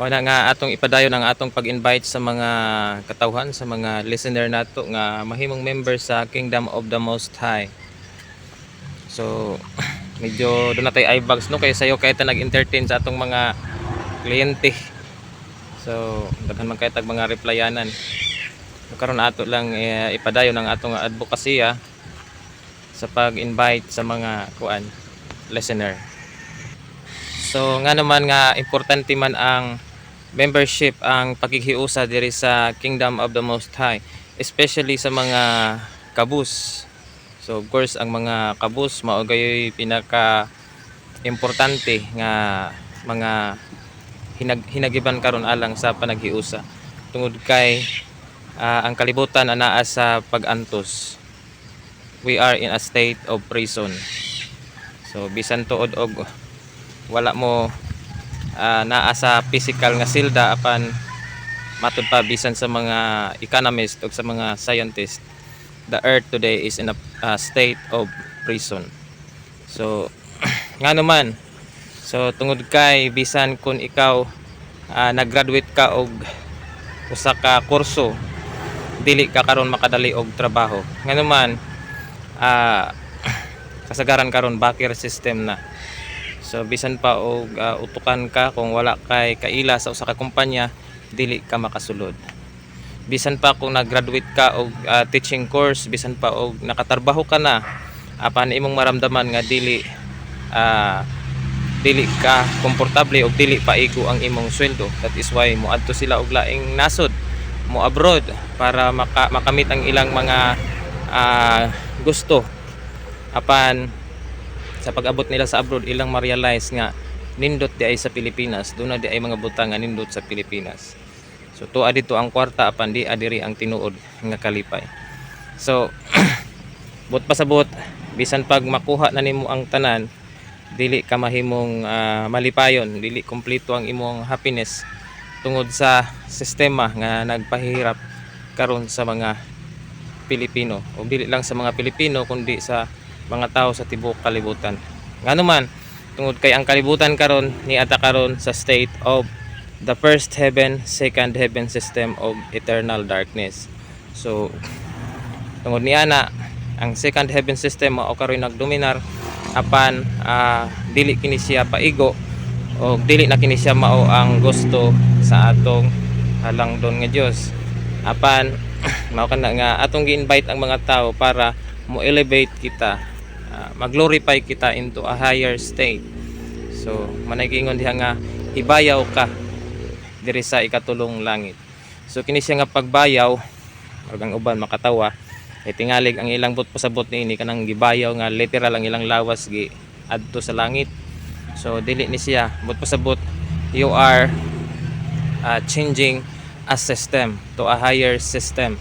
Mao na nga atong ipadayon ang atong pag-invite sa mga katawhan, sa mga listener nato nga mahimong member sa Kingdom of the Most High. So medyo doon natay eyebags no kay sayo kay ta nag-entertain sa atong mga kliyente. So daghan man kay tag mga replyanan. Karon ato lang ipadayon ang atong advokasya sa pag-invite sa mga kuan listener. So nga naman nga importante man ang membership, ang paghihiusa diri sa Kingdom of the Most High, especially sa mga kabus. So of course ang mga kabus mao gayoy pinaka importante nga mga hinagiban karon alang sa panaghiusa tungod kay ang kalibutan anaa sa pag-antos. We are in a state of prison. So bisan tuod og wala mo naa sa physical nga silda apan matud pa bisan sa mga economist o sa mga scientist, the earth today is in a state of prison. So nga naman, so tungod kay bisan kun ikaw nag-graduate ka og usa ka kurso, dili ka karon makadali og trabaho. Nga naman kasagaran karon backer system na. So bisan pa og utukan ka kung wala kay kaila sa usa ka kumpanya, dili ka makasulod. Bisan pa kung nag-graduate ka og teaching course, bisan pa og nakatarbaho ka na, apan imong maramdaman nga dili ka komportable og dili paigo ang imong sweldo. That is why moadto sila og laing nasod, mo abroad para makamit ang ilang mga gusto. Apan sa pag-abot nila sa abroad, ilang ma-realize nga nindot di ay sa Pilipinas, doon na di ay mga butang nga nindot sa Pilipinas. So tuwa dito ang kwarta apan di adiri ang tinuod nga kalipay. So but pasabot bisan pag makuha na nimo ang tanan, dili ka mahimong malipayon, dili kompleto ang imong happiness tungod sa sistema nga nagpahirap karon sa mga Pilipino, o dili lang sa mga Pilipino kundi sa mga tao sa tibuok kalibutan. Ngano man tungod kay ang kalibutan karon niata karon sa state of the first heaven, second heaven system of eternal darkness. So tungod niana ang second heaven system mao karon nagdominar apan dili kini siya paigo o dili na kini siya mao ang gusto sa atong halangdon nga Dios. Apan mao kana nga atong gi-invite ang mga tao para mo elevate kita, mag-glorify kita into a higher state. So managingon diha nga ibayaw ka diri sa ikatulong langit. So kini siya nga pagbayaw, ug ang uban makatawa kay tingalig ang ilang but pasabot niini kanang gibayaw nga literal ang ilang lawas gi adto sa langit. So dili ni siya but pasabot, you are changing a system to a higher system.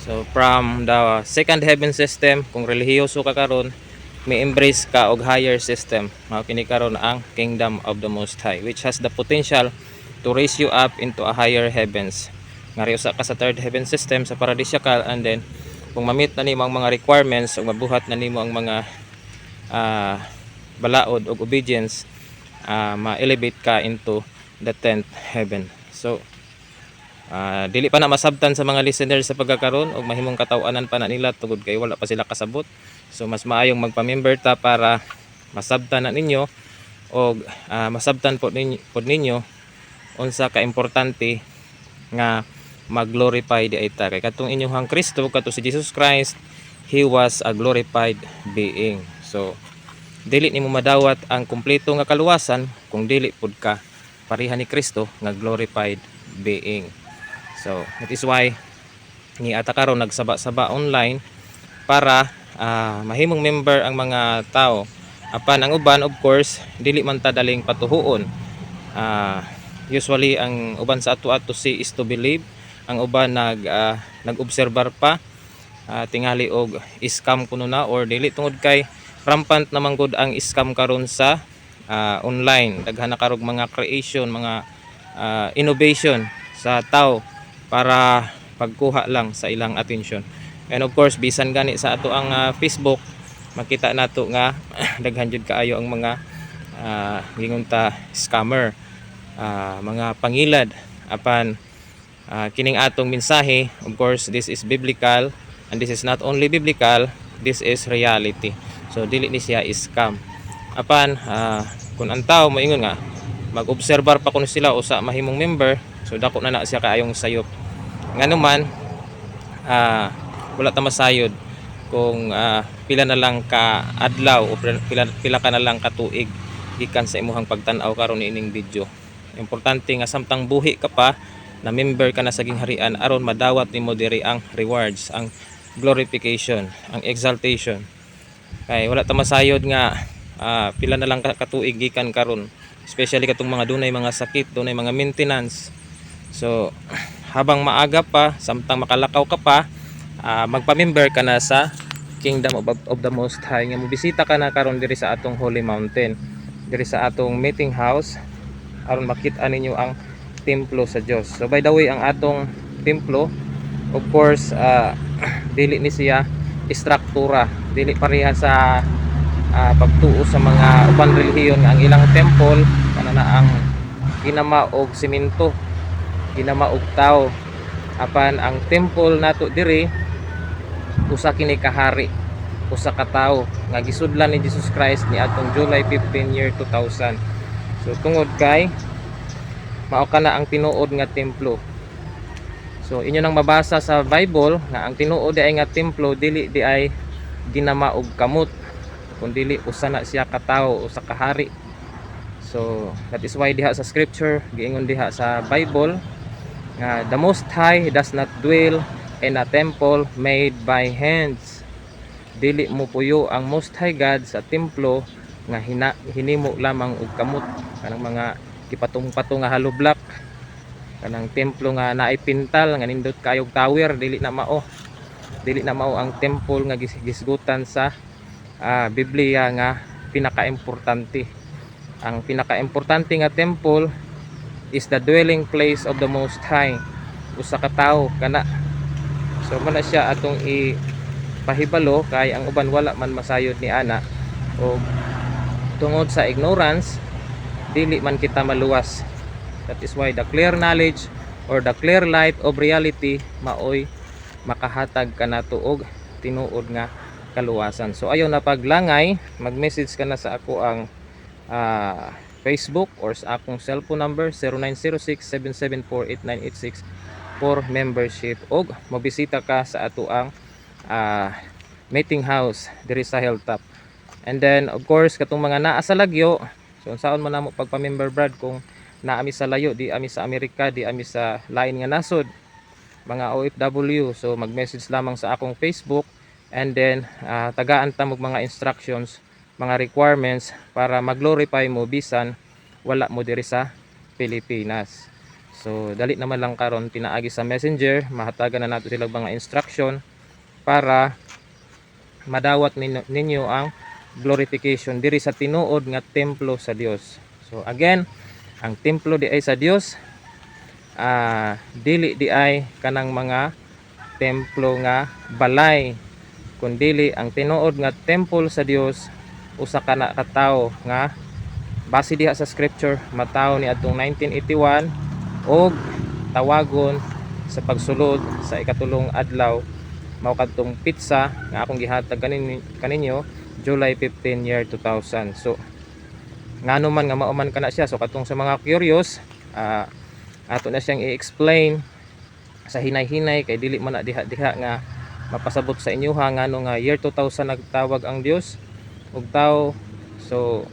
So from the second heaven system, kung relihiyoso ka karon, may embrace ka og higher system, mao kini karon ang Kingdom of the Most High, which has the potential to raise you up into a higher heavens. Nga usa ka sa third heaven system sa paradisyakal, and then kung ma-meet na nimo ang mga requirements o mabuhat na nimo ang mga balaod o obedience, ma-elevate ka into the 10th heaven. So dili pa na masabtan sa mga listeners sa pagkakaroon o mahimong katawanan pa na nila tungod kay wala pa sila kasabot. So mas maayong magpa-member ta para masabtan na ninyo o masabtan po ninyo unsa ka importante nga mag-glorify di ita kay katong inyong Kristo, kato si Jesus Christ, he was a glorified being. So dili nimo madawat ang kumpleto nga kaluwasan kung dili pud ka pareha ni Kristo nga glorified being. So that is why ni ata karon nagsaba-saba online para mahimong member ang mga tao. Apan ang uban of course dili man ta daling patuhuon. Usually ang uban sa ato see is to believe. Ang uban nag-obserbar pa, tingali og scam kuno na or dili tungod kay rampant naman gud ang scam karon sa online. Daghan na karog mga creation, mga innovation sa tao para pagkuha lang sa ilang attention. And of course bisan gani sa ato ang Facebook, makita nato nga daghan jud kaayo ang mga gingon ta scammer. mga pangilad apan kining atong mensahe. Of course, this is biblical, and this is not only biblical, this is reality. So dili ni siya scam. Apan kung ang tao moingon nga mag-obserbar pa kuno sila usa mahimong member, so dako na siya kaayong sayop. Nganuman wala ta masayod kung pila na lang ka adlaw o pila ka na lang ka tuig gikan sa imuhang pagtan-aw karon ining video. Importante nga samtang buhi ka pa na member ka na sa gingharian aron madawat nimo diri ang rewards, ang glorification, ang exaltation. Kay wala ta masayod nga pila na lang ka tuig gikan karon, especially katong mga dunay mga sakit, dunay mga maintenance. So habang maaga pa, samtang makalakaw ka pa, magpa-member ka na sa Kingdom of the Most High. Nga mobisita ka na karon diri sa atong Holy Mountain, diri sa atong meeting house aron makita ninyo ang templo sa Dios. So by the way, ang atong templo, of course, dili ni siya istruktura, dili pareha sa pagtuo sa mga ubang relihiyon nga ang ilang temple kanana ang ginama og semento, ginama og tao. Apan ang temple nato diri usa kini kahari, usa ka tawo nga gisudlan ni Jesus Christ ni atong July 15 year 2000. So tungod kay mao kana ang tinuod nga templo. So inyo nang mabasa sa Bible nga ang tinuod ay nga templo dili di ay ginama og kamot, kundi usa na siya ka tawo, usa ka hari. So that is why diha sa scripture giingon diha sa Bible nga the Most High does not dwell in a temple made by hands. Dili mo puyo ang Most High God sa templo nga hinimo lamang og kamot, kanang mga gipatong-patong nga hollow block, kanang templo nga naay pintal nga nindot kayog tower. Dili na mao ang temple nga gisgutan sa Biblia nga pinakaimportante. Ang pinakaimportante nga temple is the dwelling place of the Most High, usa ka tawo kana. So man siya atong ipahibalo kay ang uban wala man masayod ni ana, o tungod sa ignorance dili man kita maluwas. That is why the clear knowledge or the clear light of reality maoy makahatag kanato og tinuod nga kaluwasan. So ayo na paglangay, mag-message ka na sa ako ang Facebook or sa akong cellphone number 0906-774-8986 for membership, og mobisita ka sa ato ang meeting house diri sa Hilltop. And then of course katong mga naa sa lagyo, so unsaon man namo pagpa-member brad kung naami sa layo, di ami sa Amerika, di ami sa lain nga nasod, mga OFW. So mag-message lamang sa akong Facebook, and then tagaan ta mo mga instructions, mga requirements para mag-glorify mo bisan wala mo diri sa Pilipinas. So dali naman lang karon pinaagi sa Messenger, mahatagan na nato sila mga instruction para madawat ninyo ang glorification diri sa tinuod nga templo sa Dios. So again, ang templo di ay sa Dios, dili di ay kanang mga templo nga balay, kundi ang tinuod nga temple sa Dios usa ka na katawo nga base diha sa scripture mataw ni atong 1981 og tawagon sa pagsulod sa ikatulong adlaw mao kadtong pizza nga akong gihatag kaninyo July 15 year 2000. So ngano man nga mauman kana siya. So katong sa mga curious, ato na siyang i-explain sa hinay-hinay kay dili man na diha-diha nga mapasabot sa inyo ha ngano nga year 2000 nagtawag ang Dios og tao. So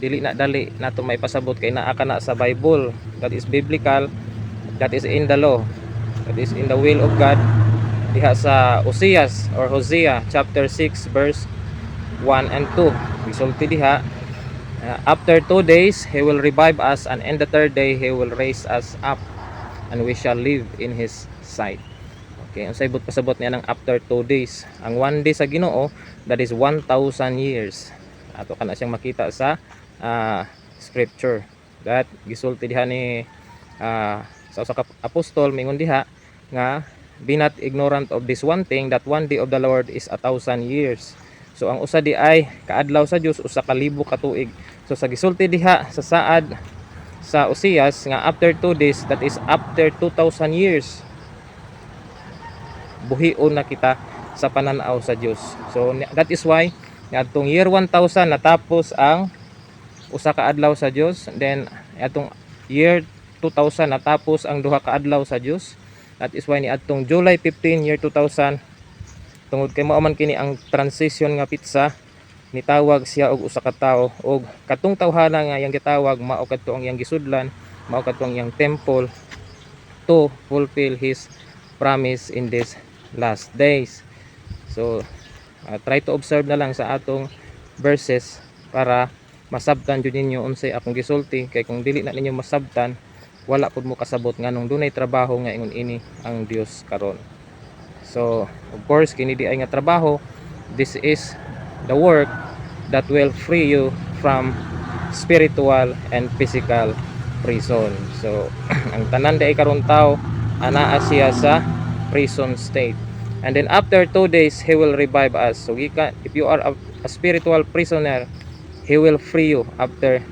dili na dali nato may pasabot kay naa kana sa Bible. That is biblical, that is in the law, that is in the will of God. Diha sa Hosea chapter 6 verse 1 and 2 resulti diha, after 2 days he will revive us, and in the third day he will raise us up, and we shall live in his sight. Okay, unsay pasabot niya ng after 2 days. Ang 1 day sa Ginoo, that is 1,000 years. Ato kana siyang makita sa scripture. That gisulti diha ni sa usa ka apostol mingon diha nga be not ignorant of this one thing, that one day of the Lord is 1,000 years. So ang usa di ay kaadlaw sa Dios usa ka libo ka tuig. So sa gisulti diha sa saad sa Osias nga after 2 days, that is after 2,000 years, buhion na kita sa pananaw sa Dios. So that is why atong year 1000 natapos ang usa ka adlaw sa Dios, then atong year 2000 natapos ang duha ka adlaw sa Dios. That is why ni atong July 15 year 2000, tungod kay mao man kini ang transition nga pitsa, nitawag siya og usa ka tawo, og katong tawhana nga yang gitawag mao kadto ang iyang gisudlan, mao kadto ang iyang temple to fulfill his promise in this last days. So try to observe na lang sa atong verses para masabtan jud ninyo unsay akong gisulti, kay kung dili na ninyo masabtan, wala pud mo kasabot nganong dunay trabaho nga ingon ini ang Dios karon. So of course kini di ay nga trabaho, this is the work that will free you from spiritual and physical prison. So ang tanan di ay karon tawo anaa siya sa prison state, and then after 2 days he will revive us. So if you are a spiritual prisoner, he will free you after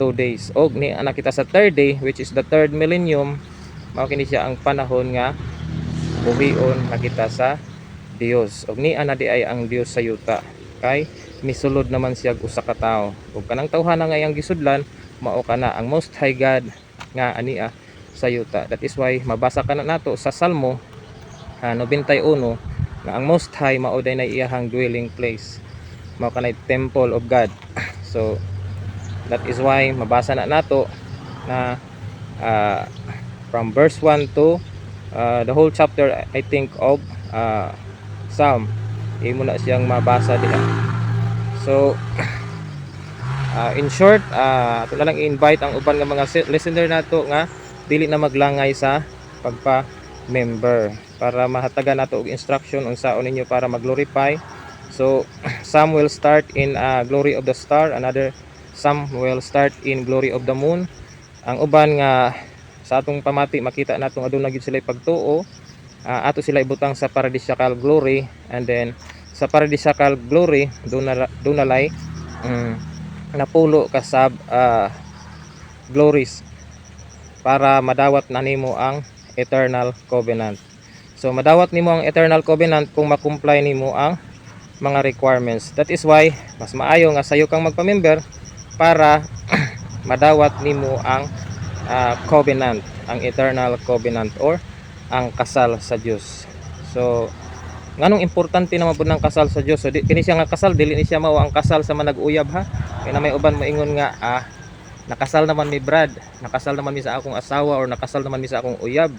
2 days. Og ni anak kita sa third day, which is the third millennium, mao kini siya ang panahon nga buhion na kita sa Dios. Og ni ana di ay ang Dios sa yuta, kay misulod naman siya usa ka tawo. Ug kanang tawhana nga iyang gisudlan, mao kana ang Most High God nga ania sa yuta. That is why mabasa kana nato sa Salmo 91 nga ang Most High mao day na iyahang dwelling place, mao kanay temple of God. So that is why mabasa na nato na from verse 1 to the whole chapter, I think, of Psalm. Imo na siyang mabasa diha. So in short, ato na lang i-invite ang uban nga mga listener nato nga dili na maglangay sa pagpa-member, para mahatagan nato og instruction unsaon ninyo para mag-glorify. So some will start in glory of the star, some will start in glory of the moon. Ang uban nga sa atong pamati makita natong aduna gid sila pagtuo, ato sila ibutang sa paradisiakal glory, and then sa paradisiakal glory dunalay napulo ka sab glories para madawat na nimo ang eternal covenant. So madawat nimo ang eternal covenant kung makumply nimo ang mga requirements. That is why mas maayo nga sayo kang magpa-member para madawat nimo ang covenant, ang eternal covenant or ang kasal sa Dios. So nganong importante naman pud ng kasal sa Dios? So kini siya nga kasal, dili ni siya mao ang kasal sa manag-uyab ha. Kaya na may uban moingon nga nakasal naman mi Brad, nakasal naman mi sa akong asawa, or nakasal naman mi sa akong uyab.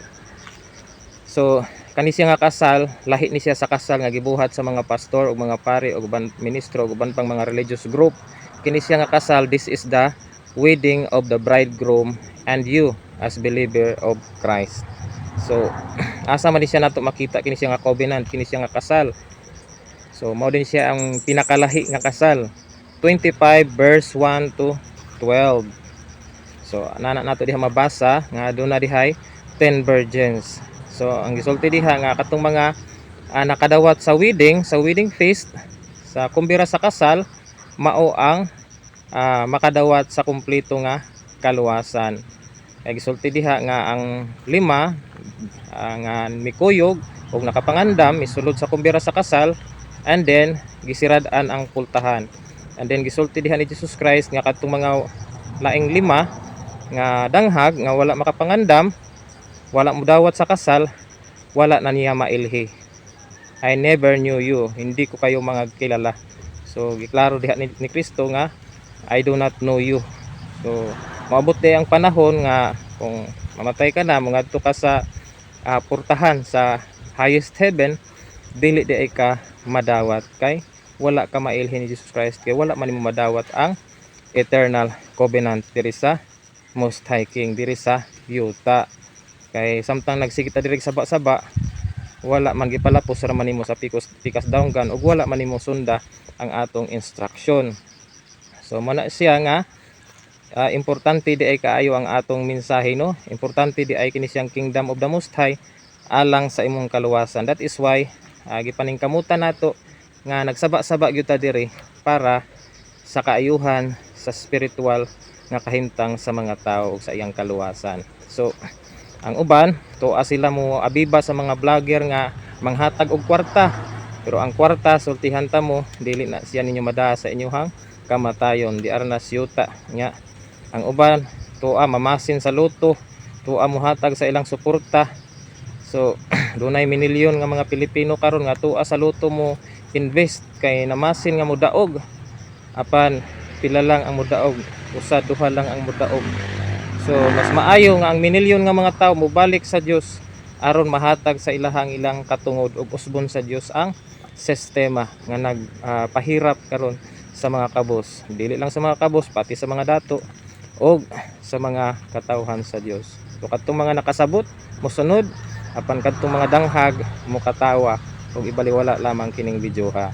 So kani siya nga kasal, lahi ni siya sa kasal nga gibuhat sa mga pastor o mga pare o uban ministro o uban pang mga religious group. Kini siya nga kasal, this is the wedding of the bridegroom and you as believer of Christ. So asa man siya nato makita kini siya nga covenant, kini siya nga kasal. So mao din siya ang pinakalahi nga kasal. 25 verse 1 to 12. So ana nato diha mabasa nga aduna dihay 10 virgins. So ang gisulti diha nga katong mga nakadawat sa wedding feast, sa kumbira sa kasal, mao ang makadawat sa kumpleto nga kaluwasan. Kay gisulti diha nga ang 5 nga mikuyog o nakapangandam misulod sa kumbira sa kasal, and then gisirad-an ang pultahan. And then gisulti diha ni Jesus Christ nga kadtong mga laing 5 nga danghag nga wala makapangandam, wala mudawat sa kasal, wala na niya mailhi. I never knew you, hindi ko kayo mga kilala. So giklaro diha ni Kristo nga I do not know you. So maabot day ang panahon nga kung mamatay ka na, mangadto ka sa purtahan sa highest heaven, dili di ay ka madawat, kay wala ka mailhin ni Jesus Christ, kay wala man nimo madawat ang eternal covenant diri sa Most High King, diri sa yuta. Kay samtang nagsikita diri sa saba, wala man gipalapos ra man nimo sa pikas daunggan, ug wala man nimo sunda ang atong instruction. So mana siya nga importante di ay kaayo ang atong mensahe, no? Importante di ay kini siyang kingdom of the Most High alang sa imong kaluwasan. That is why gipaningkamutan nato nga nagsaba-saba gyud ta diri para sa kaayuhan sa spiritual nga kahimtang sa mga tao ug sa iyang kaluwasan. So ang uban tuwa sila mo abiba sa mga vlogger nga manghatag og kwarta, pero ang kwarta sultihan ta mo dili na siya ninyo madaha sa inyong kamatayon, di ara na siyuta nga. Ang uban tuwa mamasin sa loto, tuwa mo hatag sa ilang suporta. So dunay minilyon nga mga Pilipino karon nga tuwa sa loto mo invest kay namasin nga mudaog, apan pila lang ang mudaog, usa duha lang ang mudaog. So mas maayo nga ang minilyon nga mga tawo mobalik sa Dios aron mahatag sa ilang katungod ug usbon sa Dios ang sistema nga nagpahirap karon sa mga kabos, dili lang sa mga kabos pati sa mga dato ug sa mga katawhan sa Dios. So kadtong mga nakasabot mosunod, apan kadtong mga danghag mo katawa ug ibaliwala lamang kining video ha.